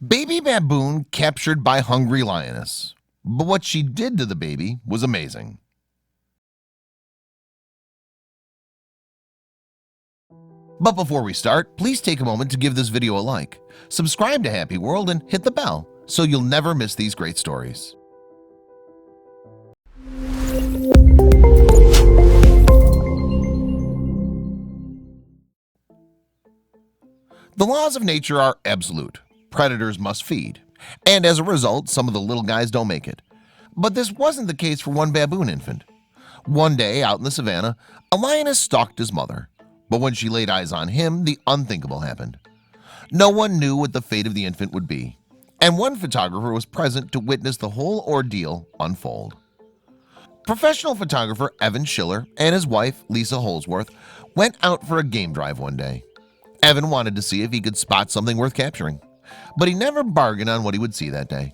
Baby baboon captured by hungry lioness. But what she did to the baby was amazing. But before we start, please take a moment to give this video a like, subscribe to Happy World, and hit the bell so you'll never miss these great stories. The laws of nature are absolute. Predators must feed, and as a result, some of the little guys don't make it. But this wasn't the case for one baboon infant. One day out in the savannah, a lioness stalked his mother, but when she laid eyes on him, the unthinkable happened. No one knew what the fate of the infant would be, and one photographer was present to witness the whole ordeal unfold. Professional photographer Evan Schiller and his wife Lisa Holsworth went out for a game drive one day. Evan wanted to see if he could spot something worth capturing, but he never bargained on what he would see that day.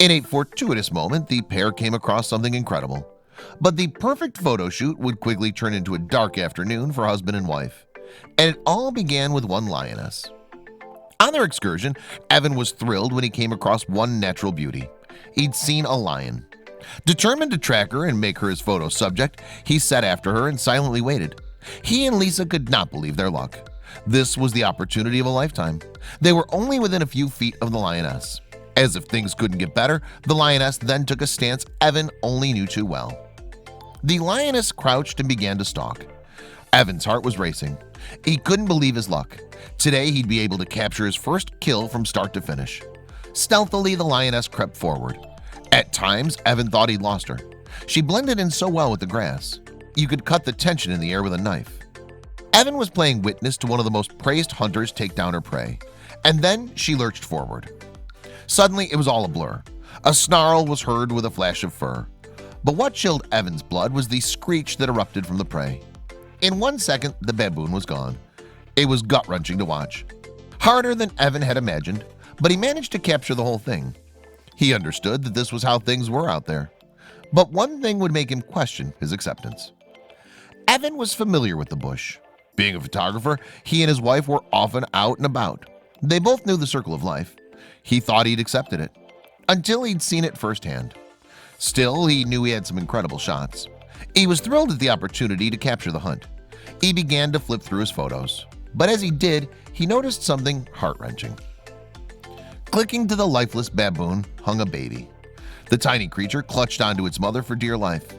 In a fortuitous moment, the pair came across something incredible, but the perfect photo shoot would quickly turn into a dark afternoon for husband and wife, and it all began with one lioness. On their excursion, Evan was thrilled when he came across one natural beauty. He'd seen a lion. Determined to track her and make her his photo subject, he set after her and silently waited. He and Lisa could not believe their luck. This was the opportunity of a lifetime. They were only within a few feet of the lioness. As if things couldn't get better, the lioness then took a stance Evan only knew too well. The lioness crouched and began to stalk. Evan's heart was racing. He couldn't believe his luck. Today he'd be able to capture his first kill from start to finish. Stealthily, the lioness crept forward. At times, Evan thought he'd lost her. She blended in so well with the grass. You could cut the tension in the air with a knife. Evan was playing witness to one of the most praised hunters take down her prey, and then she lurched forward. Suddenly, it was all a blur. A snarl was heard with a flash of fur. But what chilled Evan's blood was the screech that erupted from the prey. In 1 second, the baboon was gone. It was gut-wrenching to watch. Harder than Evan had imagined, but he managed to capture the whole thing. He understood that this was how things were out there. But one thing would make him question his acceptance. Evan was familiar with the bush. Being a photographer, he and his wife were often out and about. They both knew the circle of life. He thought he'd accepted it, until he'd seen it firsthand. Still, he knew he had some incredible shots. He was thrilled at the opportunity to capture the hunt. He began to flip through his photos, but as he did, he noticed something heart-wrenching. Clicking to the lifeless baboon hung a baby. The tiny creature clutched onto its mother for dear life.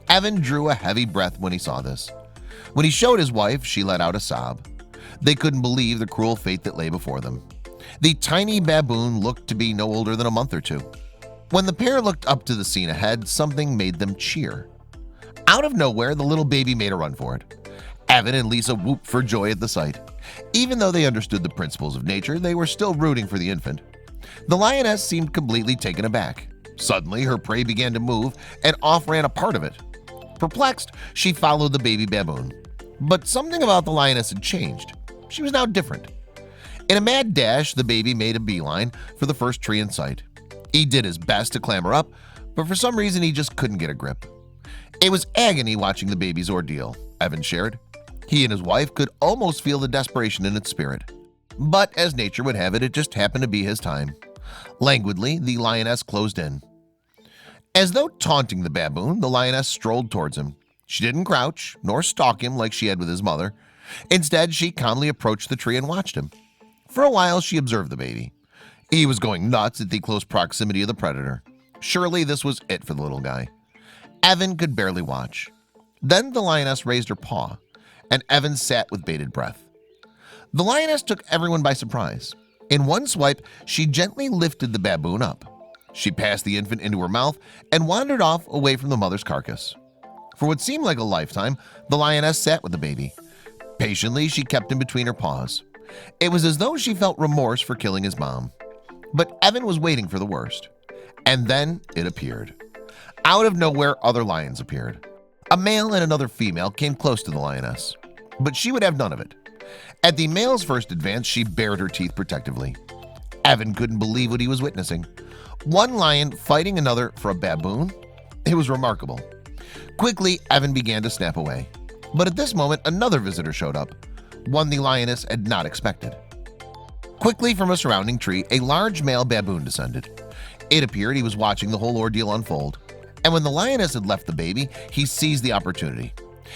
Evan drew a heavy breath when he saw this. When he showed his wife, she let out a sob. They couldn't believe the cruel fate that lay before them. The tiny baboon looked to be no older than a month or two. When the pair looked up to the scene ahead, something made them cheer. Out of nowhere, the little baby made a run for it. Evan and Lisa whooped for joy at the sight. Even though they understood the principles of nature, they were still rooting for the infant. The lioness seemed completely taken aback. Suddenly, her prey began to move, and off ran a part of it. Perplexed, she followed the baby baboon. But something about the lioness had changed. She was now different. In a mad dash, the baby made a beeline for the first tree in sight. He did his best to clamber up, but for some reason he just couldn't get a grip. It was agony watching the baby's ordeal, Evan shared. He and his wife could almost feel the desperation in its spirit. But as nature would have it, it just happened to be his time. Languidly, the lioness closed in. As though taunting the baboon, the lioness strolled towards him. She didn't crouch nor stalk him like she had with his mother. Instead, she calmly approached the tree and watched him. For a while, she observed the baby. He was going nuts at the close proximity of the predator. Surely this was it for the little guy. Evan could barely watch. Then the lioness raised her paw, and Evan sat with bated breath. The lioness took everyone by surprise. In one swipe, she gently lifted the baboon up. She passed the infant into her mouth and wandered off away from the mother's carcass. For what seemed like a lifetime, the lioness sat with the baby. Patiently, she kept him between her paws. It was as though she felt remorse for killing his mom. But Evan was waiting for the worst. And then it appeared. Out of nowhere, other lions appeared. A male and another female came close to the lioness, but she would have none of it. At the male's first advance, she bared her teeth protectively. Evan couldn't believe what he was witnessing. One lion fighting another for a baboon? It was remarkable. Quickly, Evan began to snap away. But at this moment, another visitor showed up, one the lioness had not expected. Quickly from a surrounding tree, a large male baboon descended. It appeared he was watching the whole ordeal unfold, and when the lioness had left the baby, he seized the opportunity.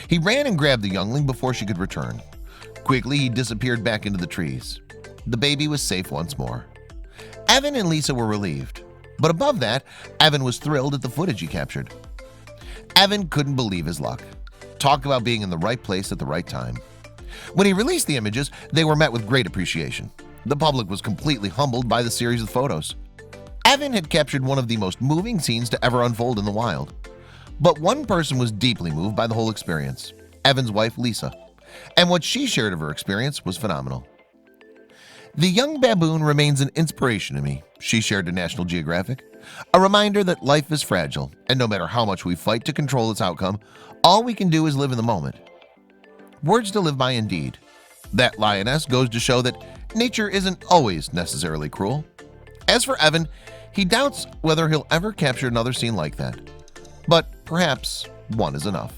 He ran and grabbed the youngling before she could return. Quickly, he disappeared back into the trees. The baby was safe once more. Evan and Lisa were relieved, but above that, Evan was thrilled at the footage he captured. Evan couldn't believe his luck. Talk about being in the right place at the right time. When he released the images, they were met with great appreciation. The public was completely humbled by the series of photos. Evan had captured one of the most moving scenes to ever unfold in the wild. But one person was deeply moved by the whole experience: Evan's wife, Lisa. And what she shared of her experience was phenomenal. "The young baboon remains an inspiration to me," she shared to National Geographic. "A reminder that life is fragile, and no matter how much we fight to control its outcome, all we can do is live in the moment." Words to live by indeed. That lioness goes to show that nature isn't always necessarily cruel. As for Evan, he doubts whether he'll ever capture another scene like that. But perhaps one is enough.